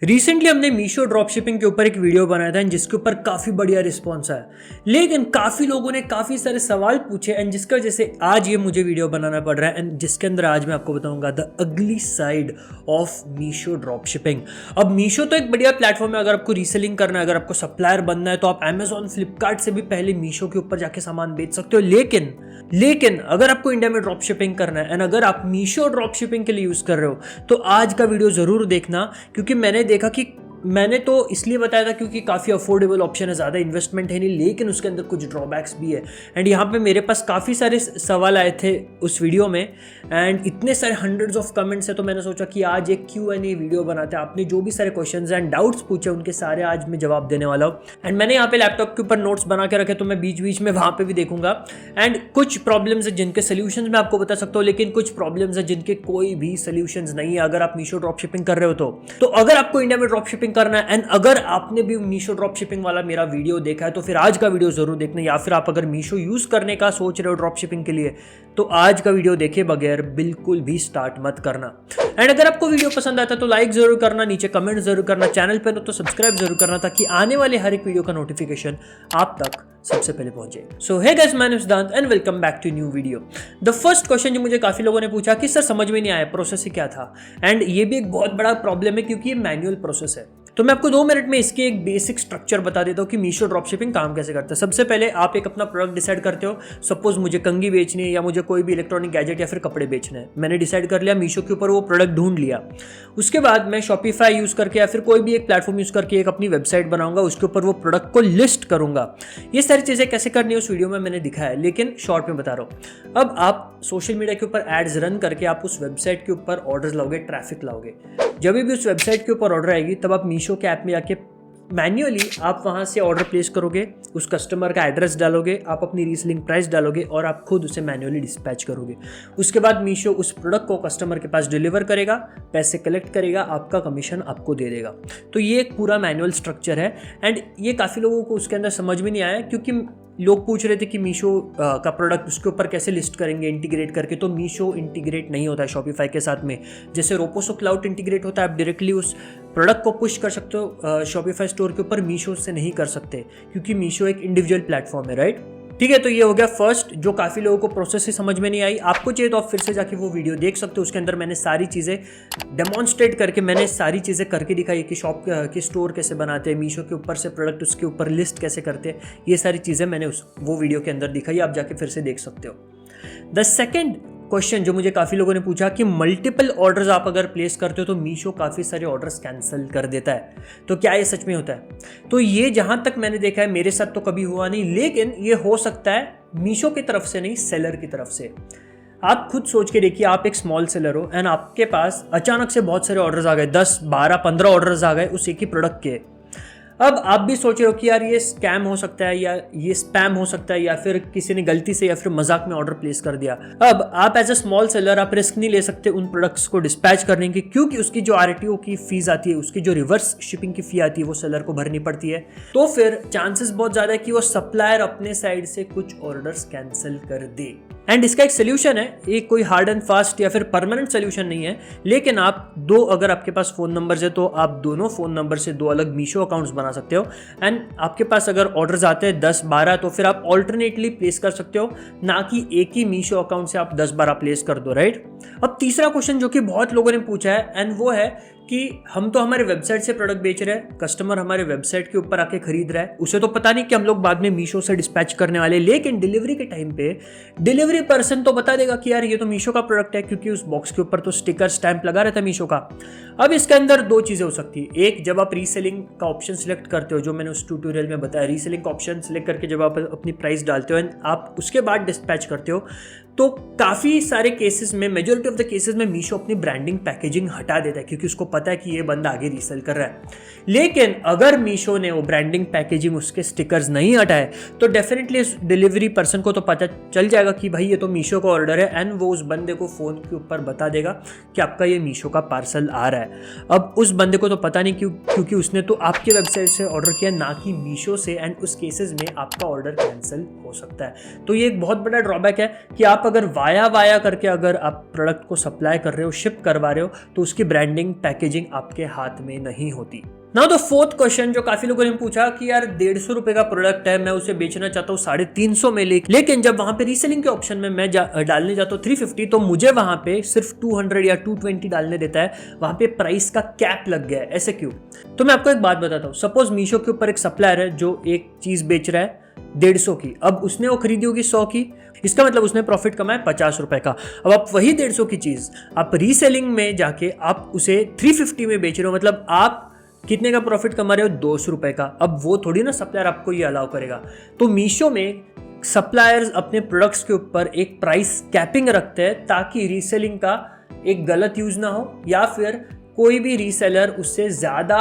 Recently हमने Meesho drop shipping के ऊपर एक वीडियो बनाया था जिसके ऊपर काफ़ी बढ़िया रिस्पॉन्स आया, लेकिन काफ़ी लोगों ने काफ़ी सारे सवाल पूछे एंड जिसकी वजह से आज ये मुझे वीडियो बनाना पड़ रहा है एंड जिसके अंदर आज मैं आपको बताऊंगा the ugly side of Meesho drop shipping. अब मीशो तो एक बढ़िया प्लेटफॉर्म है, अगर आपको रीसेलिंग करना है, अगर आपको सप्लायर बनना है तो आप अमेजॉन फ्लिपकार्ट से भी पहले मीशो के ऊपर जाके सामान बेच सकते हो। लेकिन अगर आपको इंडिया में ड्रॉप शिपिंग करना है एंड अगर आप मीशो ड्रॉप शिपिंग के लिए यूज़ कर रहे हो तो आज का वीडियो ज़रूर देखना, क्योंकि मैंने देखा कि मैंने तो इसलिए बताया था क्योंकि काफ़ी अफोर्डेबल ऑप्शन है, ज़्यादा इन्वेस्टमेंट है नहीं, लेकिन उसके अंदर कुछ ड्रॉबैक्स भी है। एंड यहाँ पे मेरे पास काफ़ी सारे सवाल आए थे उस वीडियो में एंड इतने सारे हंड्रेड्स ऑफ कमेंट्स है, तो मैंने सोचा कि आज एक Q&A वीडियो बनाते हैं। आपने जो भी सारे क्वेश्चंस एंड डाउट्स पूछे उनके सारे आज मैं जवाब देने वाला हूँ। एंड मैंने यहाँ पे लैपटॉप के ऊपर नोट्स बना के रखे, तो मैं बीच बीच में वहाँ पे भी देखूंगा। एंड कुछ प्रॉब्लम्स है जिनके सोल्यूशंस मैं आपको बता सकता हूँ, लेकिन कुछ प्रॉब्लम्स है जिनके कोई भी सोल्यूशंस नहीं है अगर आप मीशो ड्रॉप शिपिंग कर रहे हो तो अगर आपको इंडिया में ड्रॉप शिपिंग करना है एंड अगर आपने भी मीशो ड्रॉप शिपिंग वाला मेरा वीडियो देखा है तो फिर आज का वीडियो जरूर देखना, या फिर आप अगर मीशो यूज करने का सोच रहे हो ड्रॉप शिपिंग के लिए तो आज का वीडियो देखे बगैर बिल्कुल भी स्टार्ट मत करना। एंड अगर आपको वीडियो पसंद आता है तो लाइक जरूर करना, नीचे कमेंट जरूर करना, चैनल पर हो तो सब्सक्राइब जरूर करना ताकि आने वाले हर एक वीडियो का नोटिफिकेशन आप तक सबसे पहले पहुंचे। सो हे गाइस, मैं Siddhant and welcome back to new video. The first question जो मुझे काफी लोगों ने पूछा कि सर समझ में नहीं आया प्रोसेस ही क्या था, एंड ये भी एक बहुत बड़ा प्रॉब्लम है क्योंकि ये मैनुअल प्रोसेस है। तो मैं आपको 2 मिनट में इसके एक बेसिक स्ट्रक्चर बता देता हूँ कि मीशो ड्रॉप शिपिंग काम कैसे करता है। सबसे पहले आप एक अपना प्रोडक्ट डिसाइड करते हो। सपोज मुझे कंघी बेचनी है या मुझे कोई भी इलेक्ट्रॉनिक गैजेट या फिर कपड़े बेचने हैं, मैंने डिसाइड कर लिया, मीशो के ऊपर वो प्रोडक्ट ढूंढ लिया। उसके बाद मैं शॉपिफाई यूज करके या फिर कोई भी एक प्लेटफॉर्म यूज करके एक अपनी वेबसाइट बनाऊंगा, उसके ऊपर वो प्रोडक्ट को लिस्ट करूंगा। ये सारी चीजें कैसे करनी है उस वीडियो में मैंने दिखाया है, लेकिन शॉर्ट में बता रहा हूँ। अब आप सोशल मीडिया के ऊपर एड्स रन करके आप उस वेबसाइट के ऊपर ऑर्डर्स लाओगे, ट्रैफिक लाओगे। जब भी उस वेबसाइट के ऊपर ऑर्डर आएगी तब आप मीशो के ऐप में जाके मैन्युअली आप वहाँ से ऑर्डर प्लेस करोगे, उस कस्टमर का एड्रेस डालोगे, आप अपनी रीसेलिंग प्राइस डालोगे और आप खुद उसे मैन्युअली डिस्पैच करोगे। उसके बाद मीशो उस प्रोडक्ट को कस्टमर के पास डिलीवर करेगा, पैसे कलेक्ट करेगा, आपका कमीशन आपको दे देगा। तो ये एक पूरा मैनुअल स्ट्रक्चर है एंड ये काफ़ी लोगों को उसके अंदर समझ में नहीं आया, क्योंकि लोग पूछ रहे थे कि मीशो का प्रोडक्ट उसके ऊपर कैसे लिस्ट करेंगे इंटीग्रेट करके। तो मीशो इंटीग्रेट नहीं होता है शॉपिफाई के साथ में, जैसे रोपोसो क्लाउड इंटीग्रेट होता है। आप डायरेक्टली उस प्रोडक्ट को पुश कर सकते हो शॉपिफाई स्टोर के ऊपर, मीशो से नहीं कर सकते क्योंकि मीशो एक इंडिविजुअल प्लेटफॉर्म है, राइट। ठीक है, तो ये हो गया फर्स्ट, जो काफ़ी लोगों को प्रोसेस ही समझ में नहीं आई। आपको चाहिए तो आप फिर से जाके वो वीडियो देख सकते हो, उसके अंदर मैंने सारी चीज़ें डेमोन्स्ट्रेट करके मैंने सारी चीज़ें करके दिखाई कि शॉप के स्टोर कैसे बनाते हैं, मीशो के ऊपर से प्रोडक्ट उसके ऊपर लिस्ट कैसे करते हैं, ये सारी चीज़ें मैंने वो वीडियो के अंदर दिखाई, आप जाके फिर से देख सकते हो। द सेकेंड क्वेश्चन जो मुझे काफ़ी लोगों ने पूछा कि मल्टीपल ऑर्डर्स आप अगर प्लेस करते हो तो मीशो काफ़ी सारे ऑर्डर्स कैंसिल कर देता है, तो क्या ये सच में होता है? तो ये जहाँ तक मैंने देखा है, मेरे साथ तो कभी हुआ नहीं, लेकिन ये हो सकता है मीशो की तरफ से नहीं, सेलर की तरफ से। आप खुद सोच के देखिए, आप एक स्मॉल सेलर हो एंड आपके पास अचानक से बहुत सारे ऑर्डर्स आ गए, 10, 12, 15 ऑर्डर्स आ गए उस एक ही प्रोडक्ट के। अब आप भी सोच रहे हो कि यार ये स्कैम हो सकता है या ये स्पैम हो सकता है या फिर किसी ने गलती से या फिर मजाक में ऑर्डर प्लेस कर दिया। अब आप एज अ स्मॉल सेलर आप रिस्क नहीं ले सकते उन प्रोडक्ट्स को डिस्पैच करने की, क्योंकि उसकी जो RTO की फीस आती है, उसकी जो रिवर्स शिपिंग की फी आती है वो सेलर को भरनी पड़ती है। तो फिर चांसेस बहुत ज़्यादा है कि वो सप्लायर अपने साइड से कुछ ऑर्डर्स कैंसिल कर दे। एंड इसका एक सोल्यूशन है, एक कोई हार्ड एंड फास्ट या फिर परमानेंट सोल्यूशन नहीं है, लेकिन आप अगर आपके पास फ़ोन नंबर्स है तो आप दोनों फ़ोन नंबर से 2 अलग मीशो अकाउंट्स बना सकते हो। एंड आपके पास अगर ऑर्डर्स आते हैं 10-12 तो फिर आप ऑल्टरनेटली प्लेस कर सकते हो, ना कि एक ही मीशो अकाउंट से आप 10-12 प्लेस कर दो, राइट। अब तीसरा क्वेश्चन जो कि बहुत लोगों ने पूछा है एंड वो है कि हम तो हमारे वेबसाइट से प्रोडक्ट बेच रहे हैं, कस्टमर हमारे वेबसाइट के ऊपर आके खरीद रहा है, उसे तो पता नहीं कि हम लोग बाद में मीशो से डिस्पैच करने वाले, लेकिन डिलीवरी के टाइम पे डिलीवरी पर्सन तो बता देगा कि यार ये तो मीशो का प्रोडक्ट है, क्योंकि उस बॉक्स के ऊपर तो स्टिकर स्टैंप लगा रहता है मीशो का। अब इसके अंदर 2 चीज़ें हो सकती है। एक, जब आप रीसेलिंग का ऑप्शन सिलेक्ट करते हो, जो मैंने उस ट्यूटोरियल में बताया, रीसेलिंग का ऑप्शन सिलेक्ट करके जब आप अपनी प्राइस डालते हो एंड आप उसके बाद डिस्पैच करते हो, तो काफ़ी सारे केसेस में, मेजोरिटी ऑफ द केसेस में मीशो अपनी ब्रांडिंग पैकेजिंग हटा देता है, क्योंकि उसको पता है कि ये बंदा आगे रीसेल कर रहा है। लेकिन अगर मीशो ने वो ब्रांडिंग पैकेजिंग उसके स्टिकर्स नहीं हटाए तो डेफिनेटली इस डिलीवरी पर्सन को तो पता चल जाएगा कि भाई ये तो मीशो का ऑर्डर है, एंड वो उस बंदे को फ़ोन के ऊपर बता देगा कि आपका ये मीशो का पार्सल आ रहा है। अब उस बंदे को तो पता नहीं क्योंकि उसने तो आपके वेबसाइट से ऑर्डर किया, ना कि मीशो से, एंड उस केसेस में आपका ऑर्डर कैंसिल हो सकता है। तो ये एक बहुत बड़ा ड्रॉबैक है कि आप अगर वाया वाया करके अगर आप प्रोडक्ट को सप्लाई कर रहे हो, शिप करवा रहे हो, तो उसकी ब्रांडिंग पैकेजिंग आपके हाथ में नहीं होती। नाउ द फोर्थ क्वेश्चन जो काफी लोगों ने पूछा कि यार 150 रुपए का प्रोडक्ट है, मैं उसे बेचना चाहता हूँ 350 में, लेकिन जब वहां पे रीसेलिंग के ऑप्शन में मैं डालने जाता हूँ 350, तो मुझे वहां पे सिर्फ 200 या 220 डालने देता है, वहां पे प्राइस का कैप लग गया है। ऐसे क्यों? तो मैं आपको एक बात बताता हूँ। सपोज मीशो के ऊपर एक सप्लायर है जो एक चीज बेच रहा है 150 की, अब उसने वो खरीदी होगी 100 की, इसका मतलब उसने प्रॉफिट कमाया 50 रुपए का। अब आप वही 150 की चीज आप रीसेलिंग में जाके आप उसे 350 में बेच रहे हो, मतलब आप कितने का प्रॉफिट कमा रहे हो? 200 रुपए का। अब वो थोड़ी ना सप्लायर आपको ये अलाउ करेगा। तो मीशो में सप्लायर्स अपने प्रोडक्ट्स के ऊपर एक प्राइस कैपिंग रखते हैं ताकि रीसेलिंग का एक गलत यूज ना हो, या फिर कोई भी रीसेलर उससे ज्यादा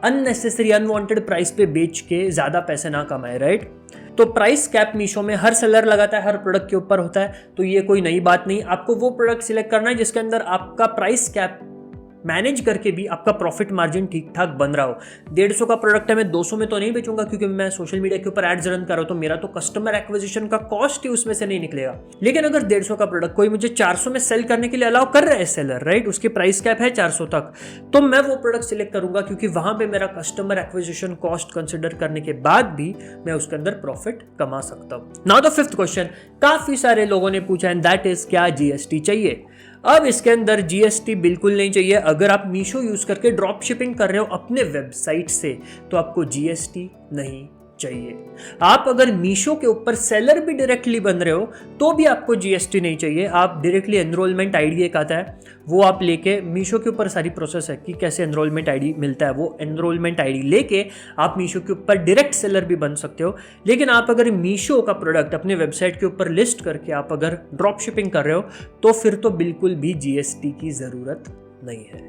अननेसेसरी अनवांटेड प्राइस पे बेच के ज्यादा पैसे ना कमाए, राइट? तो प्राइस कैप मीशो में हर सेलर लगाता है, हर प्रोडक्ट के ऊपर होता है, तो ये कोई नई बात नहीं। आपको वो प्रोडक्ट सिलेक्ट करना है जिसके अंदर आपका प्राइस कैप मैनेज करके भी आपका प्रॉफिट मार्जिन ठीक ठाक बन रहा हो। 150 का प्रोडक्ट है, मैं 200 में तो नहीं बेचूंगा क्योंकि मैं सोशल मीडिया के ऊपर एड्स रन कर रहा हूं, तो मेरा तो कस्टमर एक्विजिशन का कॉस्ट ही उसमें से नहीं निकलेगा। लेकिन अगर 150 का प्रोडक्ट कोई मुझे 400 में सेल करने के लिए अलाउ कर रहा है सेलर, राइट, उसकी प्राइस कैप है 400 तक, तो मैं वो प्रोडक्ट सिलेक्ट करूंगा क्योंकि वहां पर मेरा कस्टमर एक्विजिशन कॉस्ट कंसिडर करने के बाद भी मैं उसके अंदर प्रॉफिट कमा सकता हूं। नाउ द फिफ्थ क्वेश्चन काफी सारे लोगों ने पूछा, एंड दैट इज क्या जीएसटी चाहिए? अब इसके अंदर जीएसटी बिल्कुल नहीं चाहिए। अगर आप मीशो यूज करके ड्रॉप शिपिंग कर रहे हो अपने वेबसाइट से, तो आपको जीएसटी नहीं चाहिए। आप अगर मीशो के ऊपर सेलर भी डायरेक्टली बन रहे हो तो भी आपको जीएसटी नहीं चाहिए। आप डायरेक्टली एनरोलमेंट आईडी एक आता है, वो आप लेके, मीशो के ऊपर सारी प्रोसेस है कि कैसे एनरोलमेंट आईडी मिलता है, वो एनरोलमेंट आईडी लेके आप मीशो के ऊपर डायरेक्ट सेलर भी बन सकते हो। लेकिन आप अगर मीशो का प्रोडक्ट अपने वेबसाइट के ऊपर लिस्ट करके आप अगर ड्रॉप शिपिंग कर रहे हो तो फिर तो बिल्कुल भी जीएसटी की जरूरत नहीं है।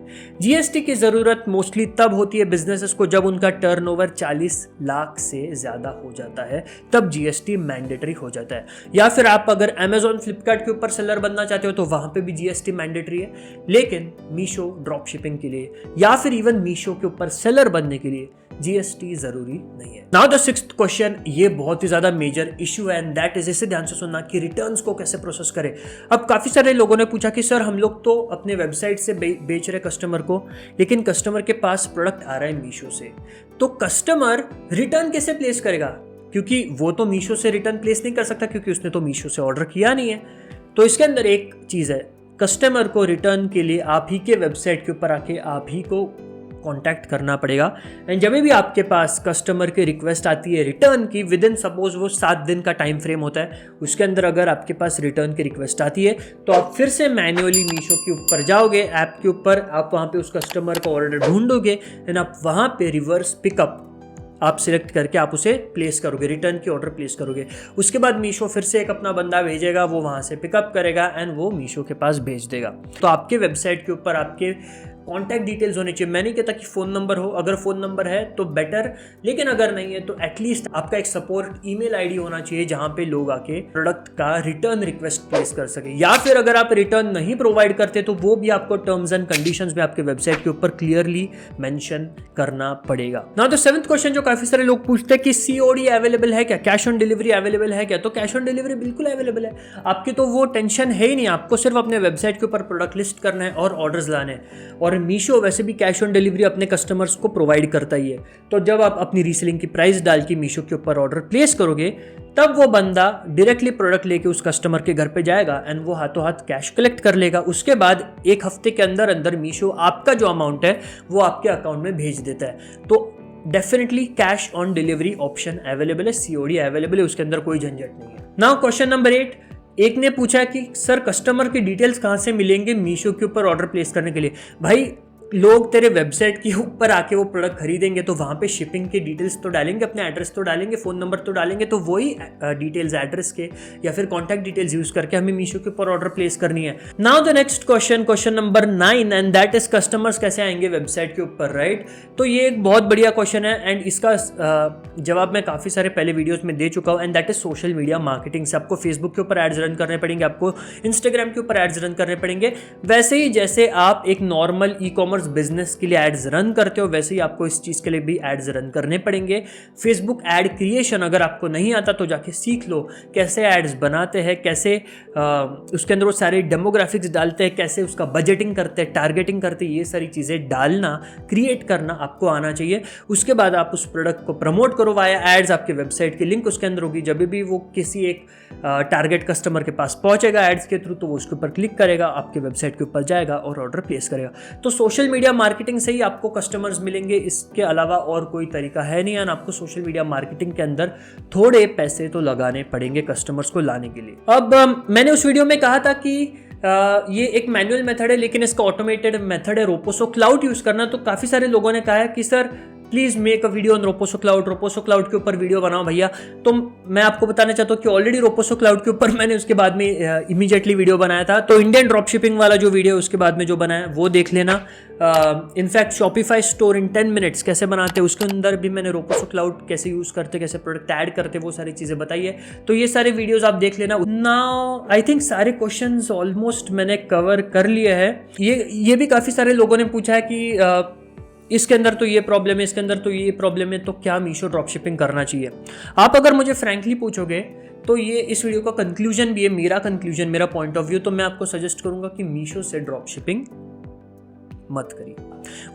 जीएसटी की जरूरत मोस्टली तब होती है बिजनेसेस को जब उनका टर्नओवर 40 लाख से ज्यादा हो जाता है, तब जीएसटी मैंडेटरी हो जाता है। या फिर आप अगर अमेजॉन फ्लिपकार्ट के ऊपर सेलर बनना चाहते हो तो वहां पे भी जीएसटी मैंडेटरी है, लेकिन मीशो ड्रॉप शिपिंग के लिए या फिर इवन मीशो के ऊपर सेलर बनने के लिए जीएसटी जरूरी नहीं है। नाउ द सिक्स्थ क्वेश्चन, ये बहुत ही ज्यादा मेजर इशू है, एंड दैट इज, इसे ध्यान से सुनना, कि रिटर्न्स को कैसे प्रोसेस करें। अब काफी सारे लोगों ने पूछा कि सर हम लोग तो अपने वेबसाइट से बेच रहे कस्टमर को, लेकिन कस्टमर के पास प्रोडक्ट आ रहा है मीशो से, तो कस्टमर रिटर्न कैसे प्लेस करेगा? क्योंकि वो तो मीशो से रिटर्न प्लेस नहीं कर सकता क्योंकि उसने तो मीशो से ऑर्डर किया नहीं है। तो इसके अंदर एक चीज है, कस्टमर को रिटर्न के लिए आप ही के वेबसाइट के ऊपर आके आप ही को कांटेक्ट करना पड़ेगा। एंड जब भी आपके पास कस्टमर की रिक्वेस्ट आती है रिटर्न की, विद इन सपोज वो 7 दिन का टाइम फ्रेम होता है, उसके अंदर अगर आपके पास रिटर्न की रिक्वेस्ट आती है तो आप फिर से मैन्युअली मीशो के ऊपर जाओगे, ऐप के ऊपर, आप वहां पे उस कस्टमर का ऑर्डर ढूंढोगे, एंड आप वहां पे रिवर्स पिकअप आप सिलेक्ट करके आप उसे प्लेस करोगे, रिटर्न की ऑर्डर प्लेस करोगे। उसके बाद मीशो फिर से एक अपना बंदा भेजेगा, वो वहां से पिकअप करेगा एंड वो मीशो के पास भेज देगा। तो आपके वेबसाइट के ऊपर आपके कॉन्टैक्ट डिटेल्स होने चाहिए। मैं नहीं कहता कि फ़ोन नंबर हो, अगर फ़ोन नंबर है तो बेटर, लेकिन अगर नहीं है तो एटलीस्ट आपका एक सपोर्ट ईमेल आईडी होना चाहिए जहां पे लोग आके प्रोडक्ट का रिटर्न रिक्वेस्ट प्लेस कर सके। या फिर अगर आप रिटर्न नहीं प्रोवाइड करते तो वो भी आपको टर्म्स एंड कंडीशंस में आपके वेबसाइट के ऊपर क्लियरली मेंशन करना पड़ेगा। नाउ द सेवंथ क्वेश्चन जो काफी सारे लोग पूछते हैं कि सीओडी अवेलेबल है क्या, कैश ऑन डिलीवरी अवेलेबल है क्या? तो कैश ऑन डिलीवरी बिल्कुल अवेलेबल है, आपकी तो वो टेंशन है ही नहीं। आपको सिर्फ अपने वेबसाइट के ऊपर प्रोडक्ट लिस्ट करना है और ऑर्डर्स लाने हैं। और मीशो वैसे भी कैश ऑन डिलीवरी अपने कस्टमर्स को प्रोवाइड करता ही है। तो जब आप अपनी रीसेलिंग की प्राइस डाल के मीशो के ऊपर ऑर्डर प्लेस करोगे, तब वो बंदा डायरेक्टली प्रोडक्ट लेके उस कस्टमर के घर पे जाएगा एंड वो हाथों हाथ कैश कलेक्ट कर लेगा। उसके बाद एक हफ्ते के अंदर अंदर मीशो आपका जो अमाउंट है वो आपके अकाउंट में भेज देता है। तो definitely cash on delivery option available है, सीओडी अवेलेबल है, उसके अंदर कोई झंझट नहीं है। नाउ क्वेश्चन नंबर 8, एक ने पूछा कि सर कस्टमर की डिटेल्स कहाँ से मिलेंगे मीशो के ऊपर ऑर्डर प्लेस करने के लिए? भाई लोग तेरे वेबसाइट के ऊपर आके वो प्रोडक्ट खरीदेंगे तो वहाँ पे शिपिंग के डिटेल्स तो डालेंगे, अपने एड्रेस तो डालेंगे, फ़ोन नंबर तो डालेंगे, तो वही डिटेल्स एड्रेस के या फिर कॉन्टैक्ट डिटेल्स यूज़ करके हमें मीशो के ऊपर ऑर्डर प्लेस करनी है। Now the next question, question number 9, and that is customers कैसे आएंगे वेबसाइट के ऊपर, राइट? तो ये एक बहुत बढ़िया क्वेश्चन है एंड इसका जवाब मैं काफ़ी सारे पहले वीडियोज़ में दे चुका हूँ, and that is social media marketing से। आपको फेसबुक के ऊपर एड्स रन करने पड़ेंगे, आपको इंस्टाग्राम के ऊपर एड्स रन करने पड़ेंगे, वैसे ही जैसे आप एक normal e commerce commerce business के लिए एड्स रन करते हो वैसे ही आपको इस चीज़ के लिए भी एड्स रन करने पड़ेंगे। फेसबुक एड क्रिएशन अगर आपको नहीं आता तो जाके सीख लो कैसे एड्स बनाते हैं, कैसे उसके अंदर वो सारे डेमोग्राफिक्स डालते हैं, कैसे उसका बजटिंग करते हैं, टारगेटिंग करते हैं, ये सारी चीज़ें डालना, क्रिएट करना आपको आना चाहिए। उसके बाद आप उस प्रोडक्ट को प्रमोट करो वाया एड्स। आपके वेबसाइट की लिंक उसके अंदर होगी, जब भी वो किसी एक टारगेट कस्टमर के पास पहुंचेगा एड्स के थ्रू तो वो उसके ऊपर क्लिक करेगा, आपके वेबसाइट के ऊपर जाएगा और ऑर्डर प्लेस करेगा। तो सोशल मीडिया मार्केटिंग से ही आपको कस्टमर्स मिलेंगे, इसके अलावा और कोई तरीका है नहीं। आपको सोशल मीडिया मार्केटिंग के अंदर थोड़े पैसे तो लगाने पड़ेंगे कस्टमर्स को लाने के लिए। अब मैंने उस वीडियो में कहा था कि ये एक मैनुअल मेथड है लेकिन इसका ऑटोमेटेड मेथड है रोपोसो क्लाउड यूज करना। तो काफी सारे लोगों ने कहा है कि sir please make a video on Roposo cloud के ऊपर वीडियो बनाओ भैया। तो मैं आपको बताना चाहता हूँ कि ऑलरेडी रोपोसो क्लाउड के ऊपर मैंने उसके बाद में इमीडिएटली वीडियो बनाया था। तो इंडियन ड्रॉप शिपिंग वाला जो वीडियो उसके बाद में जो बनाया वो देख लेना। In fact Shopify store in 10 minutes कैसे बनाते हैं उसके अंदर भी मैंने रोपोसो क्लाउड कैसे यूज करते, कैसे प्रोडक्ट ऐड करते, वो सारी चीजें बताई है। तो ये सारे वीडियोस आप देख लेना। नाउ आई थिंक सारे क्वेश्चंस ऑलमोस्ट मैंने कवर कर लिए हैं। ये भी काफी सारे लोगों ने पूछा है कि इसके अंदर तो ये प्रॉब्लम है, इसके अंदर तो ये प्रॉब्लम है, तो क्या मीशो ड्रॉप शिपिंग करना चाहिए? आप अगर मुझे फ्रैंकली पूछोगे तो ये इस वीडियो का कंक्लूजन भी है, मेरा कंक्लूजन, मेरा पॉइंट ऑफ व्यू। तो मैं आपको सजेस्ट करूंगा कि मीशो से ड्रॉप शिपिंग मत करिए।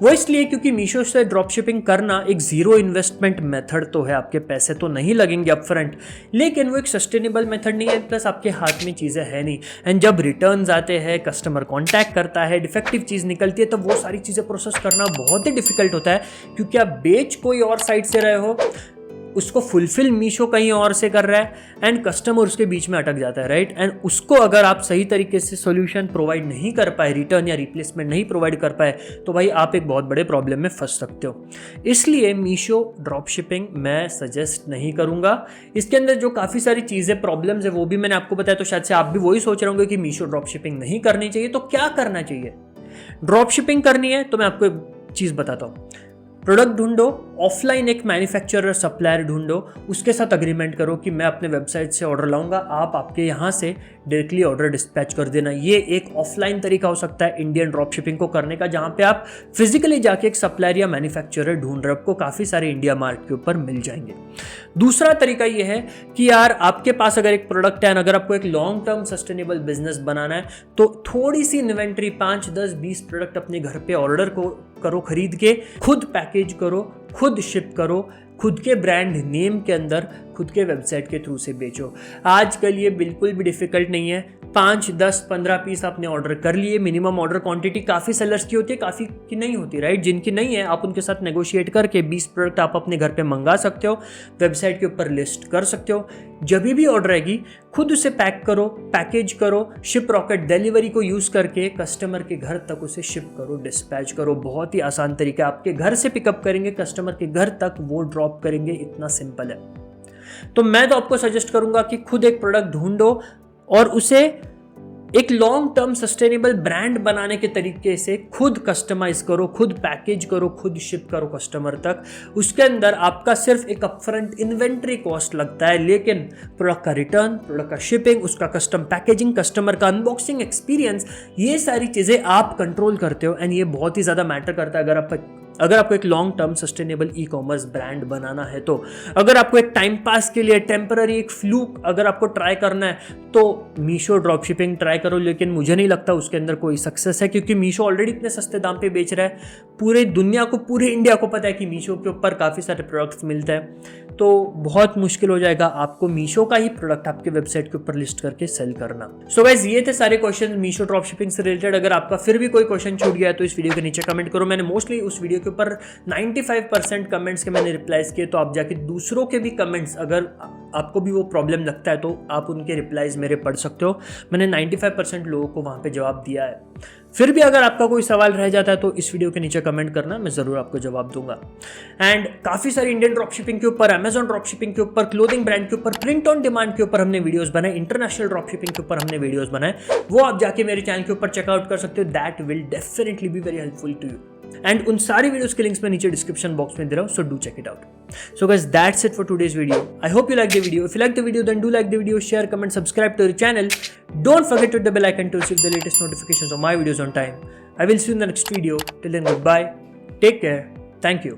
वो इसलिए क्योंकि मीशो से ड्रॉप शिपिंग करना एक जीरो इन्वेस्टमेंट मेथड तो है, आपके पैसे तो नहीं लगेंगे अपफ्रंट, लेकिन वो एक सस्टेनेबल मेथड नहीं है, प्लस आपके हाथ में चीज़ें है नहीं। एंड जब रिटर्न्स आते हैं, कस्टमर कॉन्टैक्ट करता है, डिफेक्टिव चीज़ निकलती है, तब वो सारी चीज़ें प्रोसेस करना बहुत ही डिफिकल्ट होता है, क्योंकि आप बेच कोई और साइड से रहे हो, उसको फुलफिल मीशो कहीं और से कर रहा है एंड कस्टमर उसके बीच में अटक जाता है, राइट। एंड उसको अगर आप सही तरीके से सॉल्यूशन प्रोवाइड नहीं कर पाए, रिटर्न या रिप्लेसमेंट नहीं प्रोवाइड कर पाए, तो भाई आप एक बहुत बड़े प्रॉब्लम में फंस सकते हो। इसलिए मीशो ड्रॉप शिपिंग मैं सजेस्ट नहीं करूंगा। इसके अंदर जो काफ़ी सारी चीज़ें प्रॉब्लम्स है वो भी मैंने आपको बताया, तो शायद से आप भी वही सोच रहे होंगे कि मीशो ड्रॉप शिपिंग नहीं करनी चाहिए। तो क्या करना चाहिए? ड्रॉप शिपिंग करनी है तो मैं आपको एक चीज़ बताता हूँ। प्रोडक्ट ढूंढो, ऑफलाइन एक मैन्युफैक्चरर सप्लायर ढूंढो, उसके साथ अग्रीमेंट करो कि मैं अपने वेबसाइट से ऑर्डर लाऊंगा, आप आपके यहाँ से डायरेक्टली ऑर्डर डिस्पैच कर देना। ये एक ऑफलाइन तरीका हो सकता है इंडियन ड्रॉप शिपिंग को करने का, जहाँ पे आप फिजिकली जाके एक सप्लायर या मैन्युफैक्चरर ढूंढ रहे हो। आपको काफ़ी सारे इंडिया मार्ट के ऊपर मिल जाएंगे। दूसरा तरीका ये है कि यार आपके पास अगर एक प्रोडक्ट है, अगर आपको एक लॉन्ग टर्म सस्टेनेबल बिजनेस बनाना है, तो थोड़ी सी इन्वेंट्री 5, 10, 20 प्रोडक्ट अपने घर पे ऑर्डर करो, खरीद के खुद पैकेज करो, खुद शिप करो, खुद के ब्रांड नेम के अंदर, खुद के वेबसाइट के थ्रू से बेचो। आजकल ये बिल्कुल भी डिफिकल्ट नहीं है। 5, 10, 15 पीस आपने ऑर्डर कर लिए, मिनिमम ऑर्डर क्वांटिटी काफ़ी सेलर्स की होती है, काफ़ी की नहीं होती, राइट। जिनकी नहीं है आप उनके साथ नेगोशिएट करके 20 प्रोडक्ट आप अपने घर पे मंगा सकते हो, वेबसाइट के ऊपर लिस्ट कर सकते हो। जब भी ऑर्डर आएगी खुद उसे पैक करो, पैकेज करो, शिप रॉकेट डिलीवरी को यूज़ करके कस्टमर के घर तक उसे शिप करो, डिस्पैच करो। बहुत ही आसान तरीका, आपके घर से पिकअप करेंगे, कस्टमर के घर तक वो ड्रॉप करेंगे, इतना सिंपल है। तो मैं तो आपको सजेस्ट करूंगा कि खुद एक प्रोडक्ट ढूंढो और उसे एक लॉन्ग टर्म सस्टेनेबल ब्रांड बनाने के तरीके से खुद कस्टमाइज करो, खुद पैकेज करो, खुद शिप करो कस्टमर तक। उसके अंदर आपका सिर्फ एक अपफ्रंट इन्वेंट्री कॉस्ट लगता है, लेकिन प्रोडक्ट का रिटर्न, प्रोडक्ट का शिपिंग, उसका कस्टम पैकेजिंग, कस्टमर का अनबॉक्सिंग एक्सपीरियंस, ये सारी चीज़ें आप कंट्रोल करते हो। एंड ये बहुत ही ज़्यादा मैटर करता है अगर आपको एक long term sustainable e commerce brand बनाना है। तो अगर आपको एक टाइम पास के लिए टेम्पररी एक फ्लूक अगर आपको ट्राई करना है तो मीशो ड्रॉप शिपिंग ट्राई करो, लेकिन मुझे नहीं लगता उसके अंदर कोई सक्सेस है, क्योंकि मीशो ऑलरेडी इतने सस्ते दाम पे बेच रहा है। पूरे दुनिया को, पूरे इंडिया को पता है कि मीशो के ऊपर काफ़ी सारे प्रोडक्ट्स मिलते हैं, तो बहुत मुश्किल हो जाएगा आपको मीशो का ही प्रोडक्ट आपके वेबसाइट के ऊपर लिस्ट करके सेल करना। सो गाइस, ये थे सारे क्वेश्चन मीशो ड्रॉप शिपिंग से रिलेटेड। अगर आपका फिर भी कोई क्वेश्चन छूट गया है तो इस वीडियो के नीचे कमेंट करो। मैंने मोस्टली उस वीडियो के ऊपर 95% कमेंट्स के मैंने रिप्लाईज किए, तो आप जाके दूसरों के भी कमेंट्स, अगर आपको भी वो प्रॉब्लम लगता है तो आप उनके रिप्लाईज मेरे पढ़ सकते हो। मैंने 95% लोगों को वहाँ पे जवाब दिया है। फिर भी अगर आपका कोई सवाल रह जाता है तो इस वीडियो के नीचे कमेंट करना, मैं ज़रूर आपको जवाब दूंगा। एंड काफ़ी सारी इंडियन ड्रॉप शिपिंग के ऊपर, अमेजॉन ड्रॉप शिपिंग के ऊपर, क्लोथिंग ब्रांड के ऊपर, प्रिंट ऑन डिमांड के ऊपर हमने वीडियोस बनाए, इंटरनेशनल ड्रॉप शिपिंग के ऊपर हमने वीडियोस बनाए, वो आप जाके मेरे चैनल के ऊपर चेकआउट कर सकते हो। That will definitely be very helpful to you. And उन सारी वीडियोस के लिंक्स मैं नीचे डिस्क्रिप्शन बॉक्स में दे रहा हूँ, so do check it out. So guys, that's it for today's video. I hope you liked the video. If you liked the video, then do like the video, share, comment, subscribe to the channel. Don't forget to hit the bell icon to receive the latest notifications of my videos on time. I will see you in the next video. Till then, goodbye. Take care. Thank you.